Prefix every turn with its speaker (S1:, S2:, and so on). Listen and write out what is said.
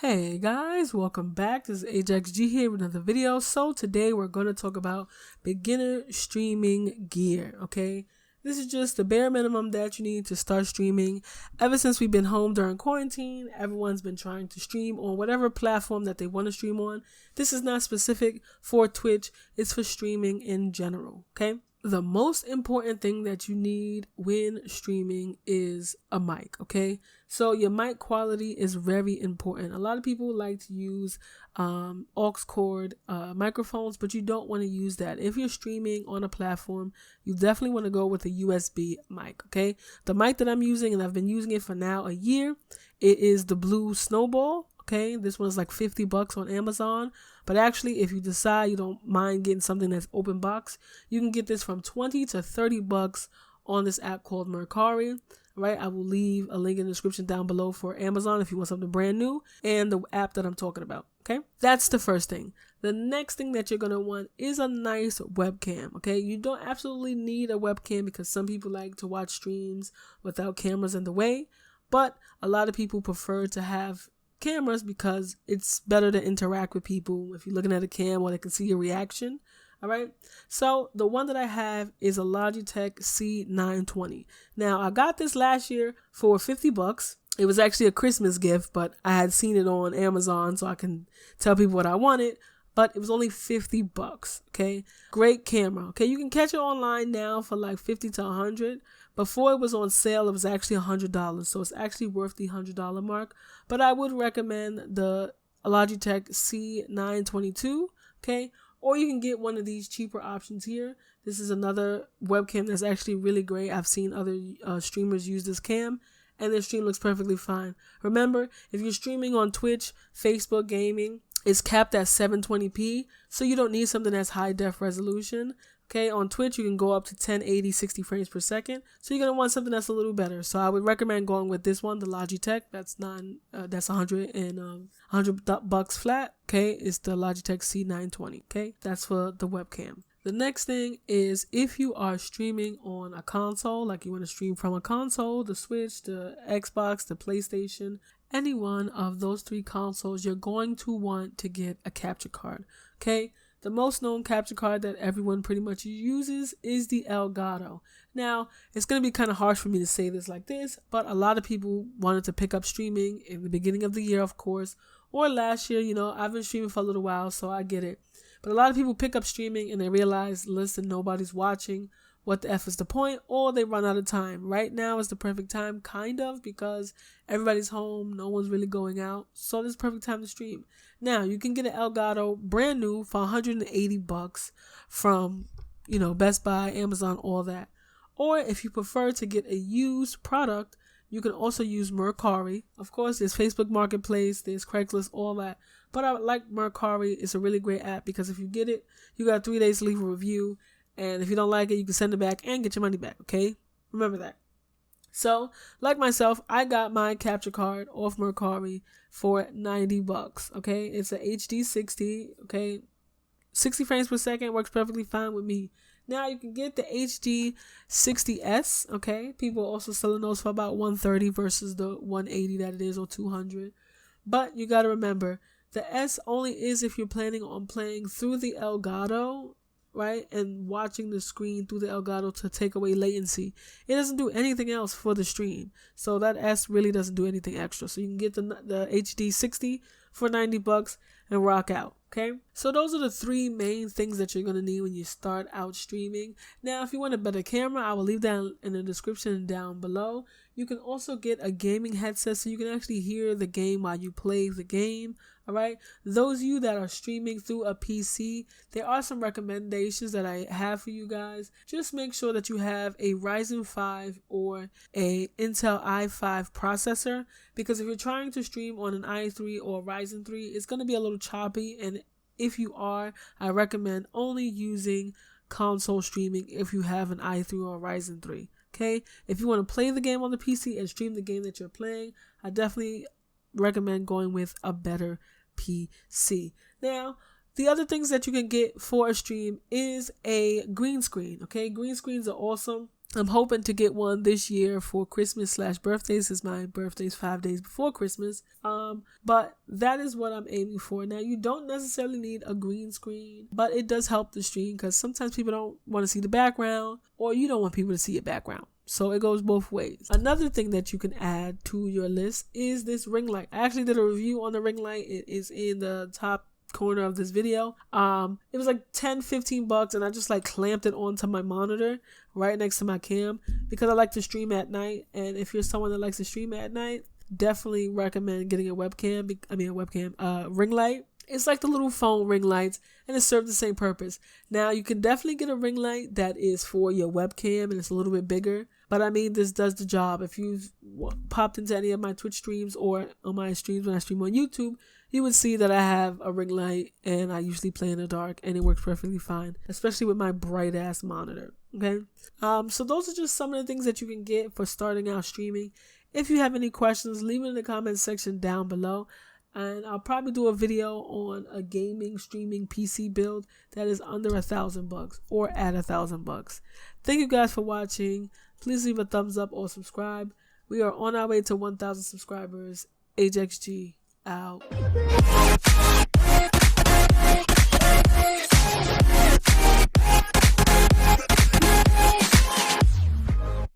S1: Hey guys, welcome back. This is AjaxG here with another video. So today we're going to talk about beginner streaming gear, okay? This is just the bare minimum that you need to start streaming. Ever since we've been home during quarantine, everyone's been trying to stream on whatever platform that they want to stream on. This is not specific for Twitch, it's for streaming in general, okay? The most important thing that you need when streaming is a mic, okay? So your mic quality is very important. A lot of people like to use aux cord microphones, but you don't want to use that. If you're streaming on a platform, you definitely want to go with a USB mic, okay? The mic that I'm using, and I've been using it for now a year, it is the Blue Snowball. Okay, this one's like $50 on Amazon, but actually if you decide you don't mind getting something that's open box, you can get this from $20 to $30 on this app called Mercari. Right, I will leave a link in the description down below for Amazon if you want something brand new and the app that I'm talking about. Okay, that's the first thing. The next thing that you're going to want is a nice webcam. Okay, you don't absolutely need a webcam because some people like to watch streams without cameras in the way, but a lot of people prefer to have cameras because it's better to interact with people if you're looking at a cam or they can see your reaction. All right, so the one that I have is a Logitech C920. Now I got this last year for $50. It was actually a Christmas gift, but I had seen it on Amazon so I can tell people what I wanted, but it was only $50. Okay, great camera. Okay, you can catch it online now for like $50 to $100. Before it was on sale, it was actually $100, so it's actually worth the $100 mark. But I would recommend the Logitech C922, okay? Or you can get one of these cheaper options here. This is another webcam that's actually really great. I've seen other streamers use this cam, and their stream looks perfectly fine. Remember, if you're streaming on Twitch, Facebook Gaming, it's capped at 720p, so you don't need something that's high def resolution. Okay, on Twitch, you can go up to 1080, 60 frames per second. So you're going to want something that's a little better. So I would recommend going with this one, the Logitech. That's $100 flat. Okay, it's the Logitech C920. Okay, that's for the webcam. The next thing is if you are streaming on a console, like you want to stream from a console, the Switch, the Xbox, the PlayStation, any one of those three consoles, you're going to want to get a capture card. Okay. The most known capture card that everyone pretty much uses is the Elgato. Now, it's going to be kind of harsh for me to say this like this, but a lot of people wanted to pick up streaming in the beginning of the year, of course, or last year. You know, I've been streaming for a little while, so I get it. But a lot of people pick up streaming and they realize, listen, nobody's watching. What the F is the point? Or they run out of time. Right now is the perfect time, kind of, because everybody's home, no one's really going out. So this is the perfect time to stream. Now, you can get an Elgato brand new for $180 from, Best Buy, Amazon, all that. Or if you prefer to get a used product, you can also use Mercari. Of course, there's Facebook Marketplace, there's Craigslist, all that. But I like Mercari. It's a really great app because if you get it, you got 3 days to leave a review. And if you don't like it, you can send it back and get your money back, okay? Remember that. So, like myself, I got my capture card off Mercari for $90, okay? It's a HD 60, okay? 60 frames per second works perfectly fine with me. Now, you can get the HD 60S, okay? People are also selling those for about $130 versus the $180 that it is, or $200. But you got to remember, the S only is if you're planning on playing through the Elgato, right, and watching the screen through the Elgato to take away latency. It doesn't do anything else for the stream, so that S really doesn't do anything extra. So you can get the HD 60 for $90 and rock out. Okay, so those are the three main things that you're going to need when you start out streaming. Now, if you want a better camera, I will leave that in the description down below. You can also get a gaming headset so you can actually hear the game while you play the game. All right, those of you that are streaming through a PC, there are some recommendations that I have for you guys. Just make sure that you have a Ryzen 5 or a Intel i5 processor, because if you're trying to stream on an i3 or Ryzen 3, it's going to be a little choppy. And if you are, I recommend only using console streaming if you have an i3 or Ryzen 3. Okay, if you want to play the game on the PC and stream the game that you're playing, I definitely recommend going with a better PC. Now, the other things that you can get for a stream is a green screen. Okay, green screens are awesome. I'm hoping to get one this year for Christmas/birthdays, since my birthday's 5 days before Christmas. But that is what I'm aiming for. Now, you don't necessarily need a green screen, but it does help the stream because sometimes people don't want to see the background, or you don't want people to see your background. So it goes both ways. Another thing that you can add to your list is this ring light. I actually did a review on the ring light. It is in the top corner of this video. It was like $10-15 and I just like clamped it onto my monitor right next to my cam because I like to stream at night. And if you're someone that likes to stream at night, definitely recommend getting a ring light. It's like the little phone ring lights, and it serves the same purpose. Now, you can definitely get a ring light that is for your webcam, and it's a little bit bigger. But I mean, this does the job. If you've popped into any of my Twitch streams or on my streams when I stream on YouTube, you would see that I have a ring light, and I usually play in the dark, and it works perfectly fine, especially with my bright-ass monitor. Okay? So those are just some of the things that you can get for starting out streaming. If you have any questions, leave it in the comments section down below. And I'll probably do a video on a gaming streaming PC build that is under $1,000 or at $1,000. Thank you guys for watching. Please leave a thumbs up or subscribe. We are on our way to 1,000 subscribers. HXG out.